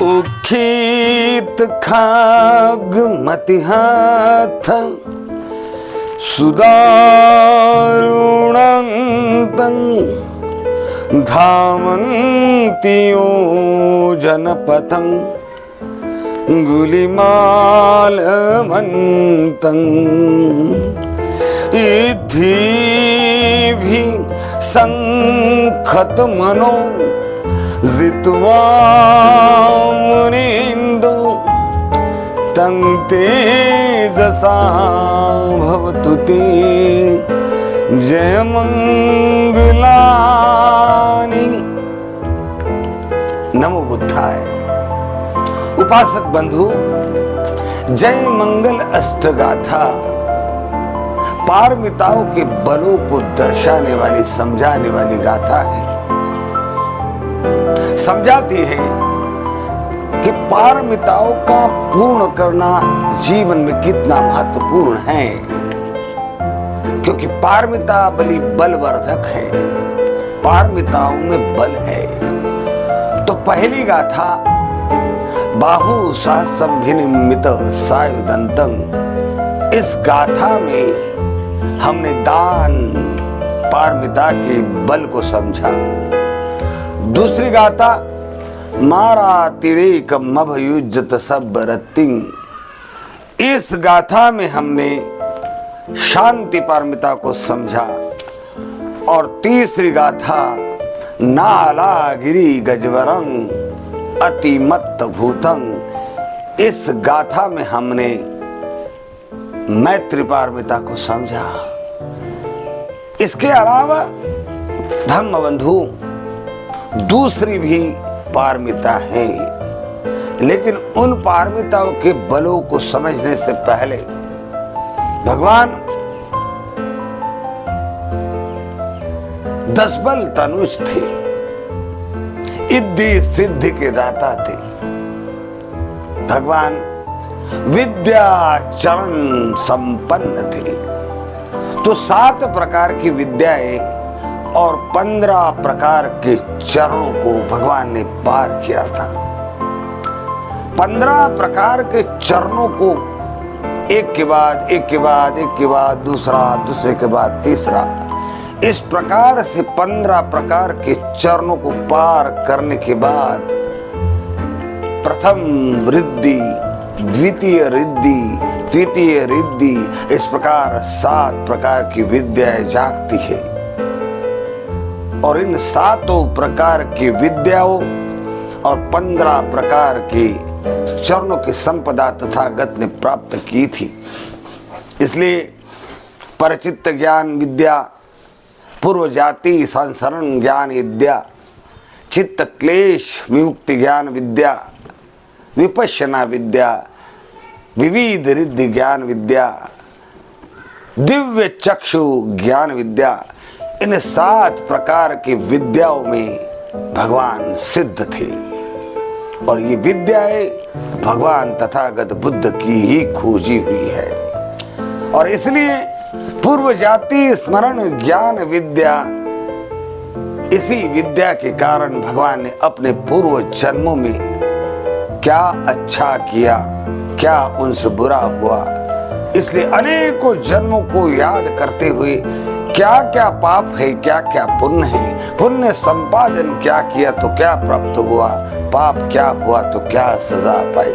उखीत खाग मतिहाथ सुदारुणन्तं धावन्तियो जनपथं गुलिमालमन्तं इद्धिभि संखतमनो जित्वा मुनीन्दो तं तेजसा भवतु ते जयमंगलानि। नमो बुद्धाय। उपासक बंधु, जय मंगल अष्टगाथा पारमिताओं के बलों को दर्शाने वाली, समझाने वाली गाथा है। समझाती है कि पारमिताओं का पूर्ण करना जीवन में कितना महत्वपूर्ण है, क्योंकि पारमिता बलि बलवर्धक है, पारमिताओं में बल है। तो पहली गाथा बाहु सहस्रभिनिमित सायुधंतम, इस गाथा में हमने दान पारमिता के बल को समझा। दूसरी गाथा मारा तिरेक मभयुज्जत सब्बरतिं, इस गाथा में हमने शांति पारमिता को समझा। और तीसरी गाथा नालागिरी गजवरं अतिमत्त भूतं, इस गाथा में हमने मैत्री पारमिता को समझा। इसके अलावा धम्म बंधु दूसरी भी पारमिता है, लेकिन उन पारमिताओं के बलों को समझने से पहले भगवान 10 बल तनुज थे, इद्धि सिद्धि के दाता थे। भगवान विद्या चरण संपन्न थे। तो 7 प्रकार की विद्याएं और 15 प्रकार के चरणों को भगवान ने पार किया था। 15 प्रकार के चरणों को एक के बाद एक के बाद एक के बाद दूसरा, दूसरे के बाद तीसरा, इस प्रकार से 15 प्रकार के चरणों को पार करने के बाद प्रथम रिद्धि, द्वितीय रिद्धि, तृतीय रिद्धि, इस प्रकार 7 प्रकार की विद्याएं जागती है। और इन 7 प्रकार की विद्याओं और 15 प्रकार के चरणों की संपदा तथागत ने प्राप्त की थी। इसलिए परचित्त ज्ञान विद्या, पूर्व जाति संसरण ज्ञान विद्या, चित्त क्लेश विमुक्ति ज्ञान विद्या, विपश्यना विद्या, विविध रिद्धि ज्ञान विद्या, दिव्य चक्षु ज्ञान विद्या, इन 7 प्रकार की विद्याओं में भगवान सिद्ध थे। और ये विद्याएं भगवान तथागत बुद्ध की ही खोजी हुई है। और इसलिए पूर्व जाति स्मरण ज्ञान विद्या, इसी विद्या के कारण भगवान ने अपने पूर्व जन्मों में क्या अच्छा किया, क्या उनसे बुरा हुआ, इसलिए अनेकों जन्मों को याद करते हुए क्या क्या पाप है, क्या क्या पुण्य है, पुण्य संपादन क्या किया तो क्या प्राप्त हुआ, पाप क्या हुआ तो क्या सजा पाई।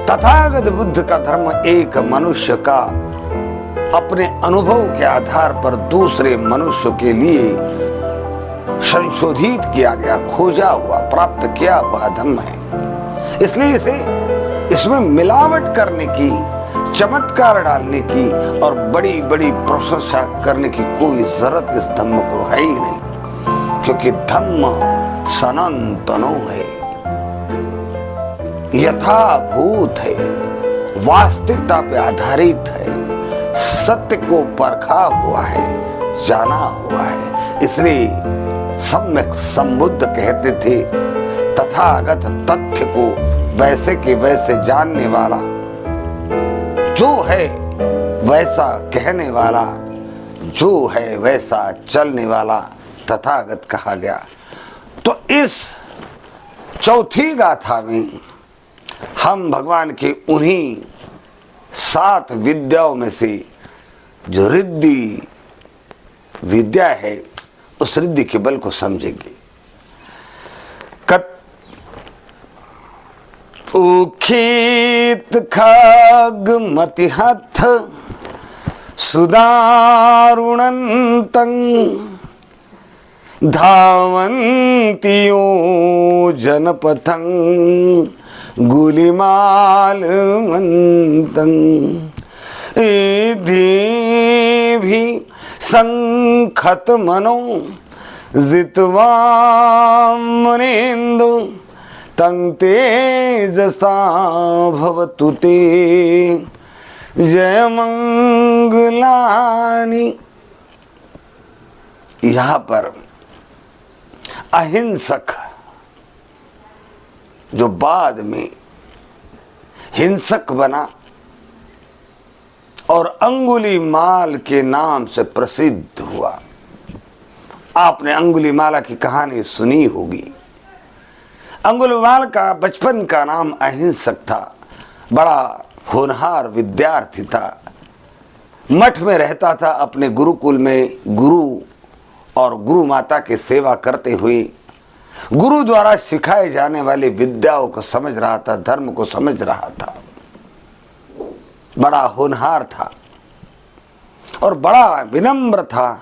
तथागत बुद्ध का धर्म एक मनुष्य का अपने अनुभव के आधार पर दूसरे मनुष्य के लिए संशोधित किया गया, खोजा हुआ, प्राप्त किया हुआ धर्म है। इसलिए इसमें मिलावट करने की, चमत्कार डालने की और बड़ी बड़ी प्रशंसा करने की कोई जरूरत इस धम्म को है ही नहीं, क्योंकि धम्म सनातनो है, यथाभूत है, वास्तविकता पे आधारित है, सत्य को परखा हुआ है, जाना हुआ है। इसलिए सम्यक संबुद्ध कहते थे तथागत तथ्य को वैसे के वैसे जानने वाला, जो है वैसा कहने वाला, जो है वैसा चलने वाला तथागत कहा गया। तो इस चौथी गाथा में हम भगवान के उन्हीं 7 विद्याओं में से जो रिद्धि विद्या है, उस रिद्धि के बल को समझेंगे। उखित खग मति हथ सुदारुणंतं धावन्तियो जनपथं गुलिमाल मंतं भी संखत मनो जित्वा मुनीन्दु तं तेजसा भवतु ते जय मंगलानि। यहाँ पर अहिंसक जो बाद में हिंसक बना और अंगुलीमाल के नाम से प्रसिद्ध हुआ। आपने अंगुलीमाला की कहानी सुनी होगी। अंगुलीमाल का बचपन का नाम अहिंसक था। बड़ा होनहार विद्यार्थी था। मठ में रहता था, अपने गुरुकुल में गुरु और गुरु माता की सेवा करते हुए गुरु द्वारा सिखाए जाने वाली विद्याओं को समझ रहा था, धर्म को समझ रहा था। बड़ा होनहार था और बड़ा विनम्र था,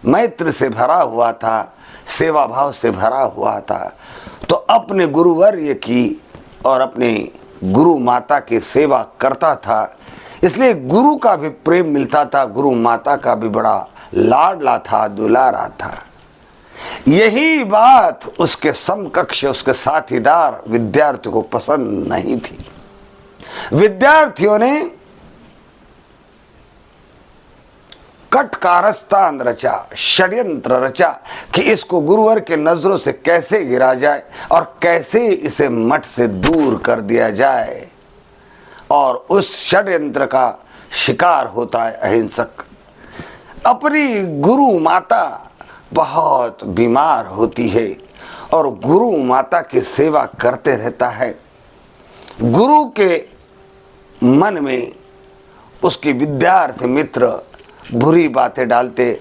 मैत्र से भरा हुआ था, सेवा भाव से भरा हुआ था। तो अपने गुरुवर्य की और अपने गुरु माता की सेवा करता था, इसलिए गुरु का भी प्रेम मिलता था, गुरु माता का भी बड़ा लाडला था, दुलारा था। यही बात उसके समकक्ष, उसके साथीदार विद्यार्थियों को पसंद नहीं थी। विद्यार्थियों ने कटकारस्तान रचा, षड्यंत्र रचा कि इसको गुरुवर के नजरों से कैसे गिरा जाए और कैसे इसे मठ से दूर कर दिया जाए। और उस षड्यंत्र का शिकार होता है अहिंसक। अपनी गुरु माता बहुत बीमार होती है और गुरु माता की सेवा करते रहता है। गुरु के मन में उसके विद्यार्थी मित्र बुरी बातें डालते,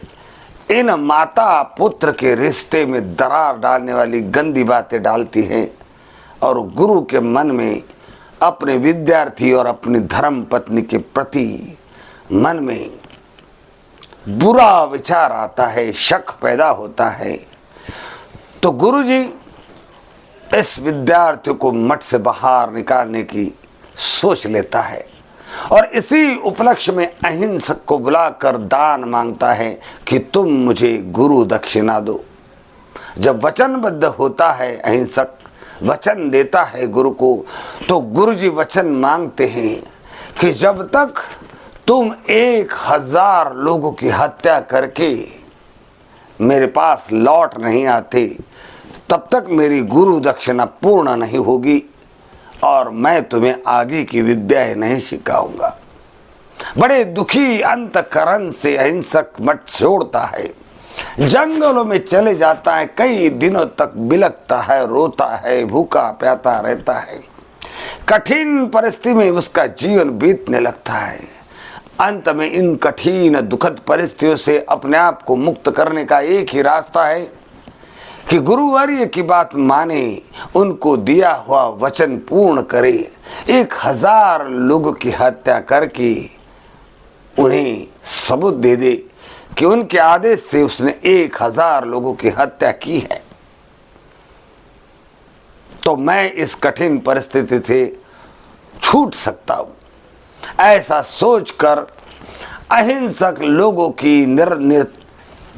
इन माता पुत्र के रिश्ते में दरार डालने वाली गंदी बातें डालती हैं और गुरु के मन में अपने विद्यार्थी और अपनी धर्म पत्नी के प्रति मन में बुरा विचार आता है, शक पैदा होता है। तो गुरुजी इस विद्यार्थी को मठ से बाहर निकालने की सोच लेता है और इसी उपलक्ष्य में अहिंसक को बुलाकर दान मांगता है कि तुम मुझे गुरु दक्षिणा दो। जब वचनबद्ध होता है अहिंसक, वचन देता है गुरु को, तो गुरुजी वचन मांगते हैं कि जब तक तुम 1000 लोगों की हत्या करके मेरे पास लौट नहीं आते, तब तक मेरी गुरु दक्षिणा पूर्ण नहीं होगी और मैं तुम्हें आगे की विद्याएं नहीं सिखाऊंगा। बड़े दुखी अंतकरण से अहिंसक मठ छोड़ता है, जंगलों में चले जाता है, कई दिनों तक बिलखता है, रोता है, भूखा प्यासा रहता है। कठिन परिस्थिति में उसका जीवन बीतने लगता है। अंत में इन कठिन दुखद परिस्थितियों से अपने आप को मुक्त करने का एक ही रास्ता है कि गुरुवर्य की बात माने, उनको दिया हुआ वचन पूर्ण करे। 1000 लोगों की हत्या करके उन्हें सबूत दे दे कि उनके आदेश से उसने 1000 लोगों की हत्या की है, तो मैं इस कठिन परिस्थिति से छूट सकता हूं। ऐसा सोचकर अहिंसक लोगों की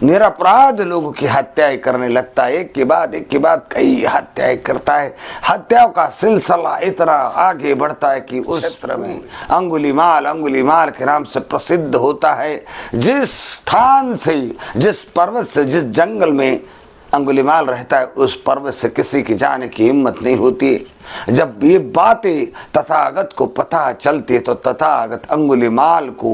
निरपराध लोगों की हत्याएं करने लगता है। एक के बाद कई हत्याएं करता है। हत्याओं का सिलसिला इतना आगे बढ़ता है कि उस क्षेत्र में अंगुलीमाल के नाम से प्रसिद्ध होता है। जिस स्थान से, जिस पर्वत से, जिस जंगल में अंगुलीमाल रहता है उस पर्वत से किसी की जाने की हिम्मत नहीं होती। जब ये बातें तथागत को पता चलती तो तथागत अंगुलीमाल को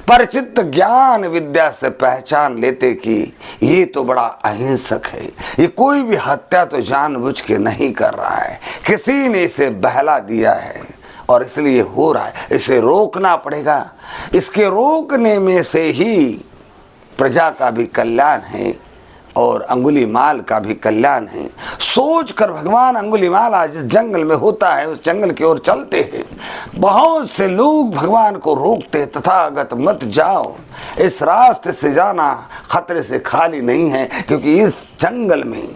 परिचित ज्ञान विद्या से पहचान लेते कि ये तो बड़ा अहिंसक है, ये कोई भी हत्या तो जानबूझ के नहीं कर रहा है, किसी ने इसे बहला दिया है और इसलिए हो रहा है, इसे रोकना पड़ेगा। इसके रोकने में से ही प्रजा का भी कल्याण है और अंगुलीमाल का भी कल्याण है। सोचकर भगवान अंगुलीमाल आज जिस जंगल में होता है उस जंगल की ओर चलते हैं। बहुत से लोग भगवान को रोकते, तथागत मत जाओ, इस रास्ते से जाना खतरे से खाली नहीं है, क्योंकि इस जंगल में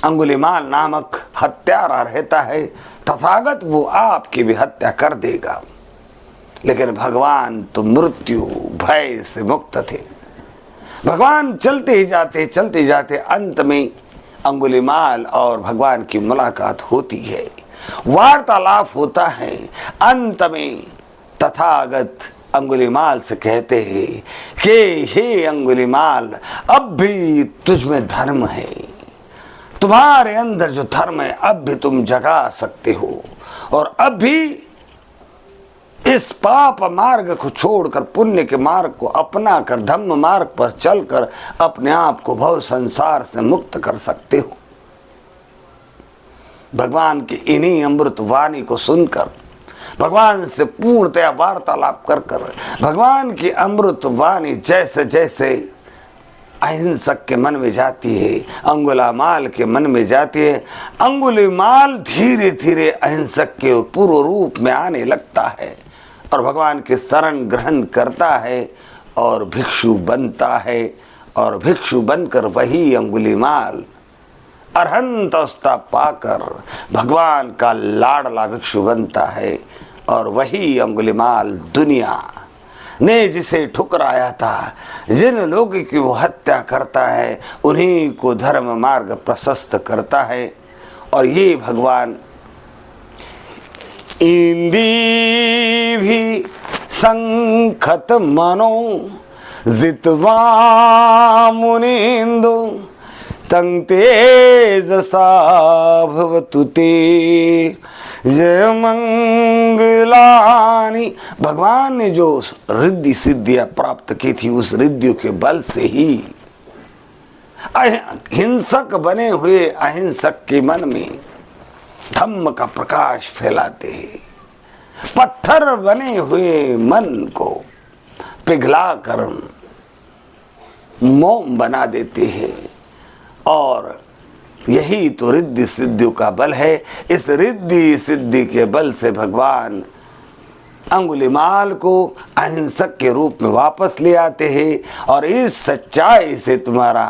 अंगुलीमाल नामक हत्यारा रहता है, तथागत वो आपकी भी हत्या कर देगा। लेकिन भगवान तो मृत्यु भय से मुक्त थे। भगवान चलते ही जाते अंत में अंगुलीमाल और भगवान की मुलाकात होती है, वार्तालाप होता है। अंत में तथागत अंगुलीमाल से कहते हैं कि हे अंगुलीमाल, अब भी तुझ में धर्म है, तुम्हारे अंदर जो धर्म है अब भी तुम जगा सकते हो, और अब भी इस पाप मार्ग को छोड़कर पुण्य के मार्ग को अपना कर धम्म मार्ग पर चलकर अपने आप को भव संसार से मुक्त कर सकते हो। भगवान की इन्हीं अमृत वाणी को सुनकर, भगवान से पूर्णतया वार्तालाप कर कर, भगवान की अमृत वाणी जैसे जैसे अहिंसक के मन में जाती है, अंगुलीमाल के मन में जाती है, अंगुलीमाल धीरे धीरे अहिंसक के पूर्व रूप में आने लगता है और भगवान के शरण ग्रहण करता है और भिक्षु बनता है। और भिक्षु बनकर वही अंगुलीमाल अरहंत अवस्था पाकर भगवान का लाडला भिक्षु बनता है। और वही अंगुलीमाल दुनिया ने जिसे ठुकराया था, जिन लोगों की वो हत्या करता है, उन्हीं को धर्म मार्ग प्रशस्त करता है। और ये भगवान इंदी भी संखत मनो जितवा मुनिंदु तंग तेजसा भवतु ते जय मंगलानि। भगवान ने जो रिद्धि सिद्धियां प्राप्त की थी, उस रिद्धियों के बल से ही हिंसक बने हुए अहिंसक के मन में धम्म का प्रकाश फैलाते हैं। पत्थर बने हुए मन को पिघलाकर मोम बना देते हैं। और यही तो रिद्धि सिद्धियों का बल है। इस रिद्धि सिद्धि के बल से भगवान अंगुलीमाल को अहिंसक के रूप में वापस ले आते हैं। और इस सच्चाई से तुम्हारा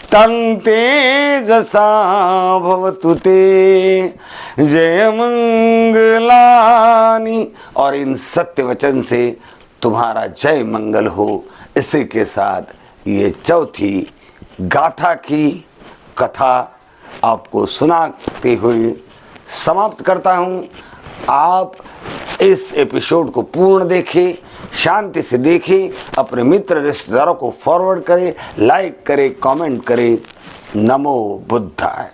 तंग तेजसा भवतु ते जय मंगलानि। और इन सत्य वचन से तुम्हारा जय मंगल हो। इसी के साथ ये चौथी गाथा की कथा आपको सुनाते हुए समाप्त करता हूँ। आप इस एपिसोड को पूर्ण देखें, शांति से देखें, अपने मित्र रिश्तेदारों को फॉरवर्ड करें, लाइक करें, कमेंट करें। नमो बुद्धाय।